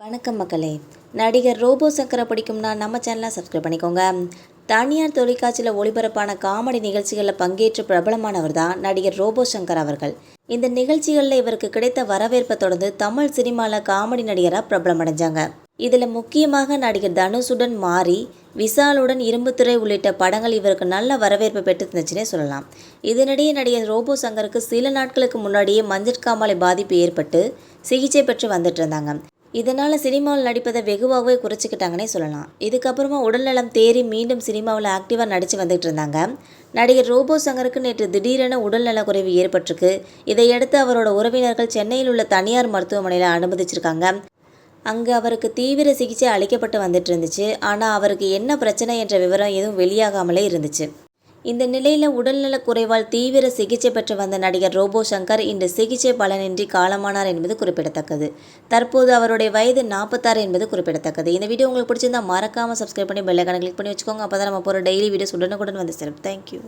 வணக்கம் மக்களே. நடிகர் ரோபோ சங்கரை பிடிக்கும்னா நம்ம சேனலை சப்ஸ்கிரைப் பண்ணிக்கோங்க. தனியார் தொலைக்காட்சியில் ஒளிபரப்பான காமெடி நிகழ்ச்சிகளில் பங்கேற்று பிரபலமானவர் தான் நடிகர் ரோபோ சங்கர் அவர்கள். இந்த நிகழ்ச்சிகளில் இவருக்கு கிடைத்த வரவேற்பை தொடர்ந்து தமிழ் சினிமாவில் காமெடி நடிகராக பிரபலமடைஞ்சாங்க. இதில் முக்கியமாக நடிகர் தனுஷுடன் மாரி, விஷாலுடன் இரும்புத்திரை உள்ளிட்ட படங்கள் இவருக்கு நல்ல வரவேற்பை பெற்றுருந்துச்சுன்னே சொல்லலாம். இதனிடையே நடிகர் ரோபோ சங்கருக்கு சில நாட்களுக்கு முன்னாடியே மஞ்சட்காமாலை பாதிப்பு ஏற்பட்டு சிகிச்சை பெற்று வந்துட்டு இருந்தாங்க. இதனால் சினிமாவில் நடிப்பதை வெகுவாகவே குறைச்சிக்கிட்டாங்கன்னே சொல்லலாம். இதுக்கப்புறமா உடல்நலம் தேறி மீண்டும் சினிமாவில் ஆக்டிவாக நடித்து வந்துட்டு இருந்தாங்க. நடிகர் ரோபோ சங்கருக்கு நேற்று திடீரென உடல்நலக்குறைவு ஏற்பட்டிருக்கு. இதையடுத்து அவரோட உறவினர்கள் சென்னையில் உள்ள தனியார் மருத்துவமனையில் அனுமதிச்சிருக்காங்க. அங்கே அவருக்கு தீவிர சிகிச்சை அளிக்கப்பட்டு வந்துட்டு இருந்துச்சு. ஆனால் அவருக்கு என்ன பிரச்சனை என்ற விவரம் எதுவும் வெளியாகாமலே இருந்துச்சு. இந்த நிலையில் உடல்நலக் குறைவால் தீவிர சிகிச்சை பெற்று வந்த நடிகர் ரோபோ சங்கர் இன்று சிகிச்சை பலனின்றி காலமானார் என்பது குறிப்பிடத்தக்கது. தற்போது அவருடைய வயது 46 என்பது குறிப்பிடத்தக்கது. இந்த வீடியோ உங்களுக்கு பிடிச்சிருந்தா மறக்காமல் சப்ஸ்கிரைப் பண்ணி பெல் ஐகானை கிளிக் பண்ணி வச்சுக்கோங்க. அப்போ தான் நம்ம போகிற டெய்லி வீடியோஸ் உடனுக்குடன் வந்து சேரும். தேங்க்யூ.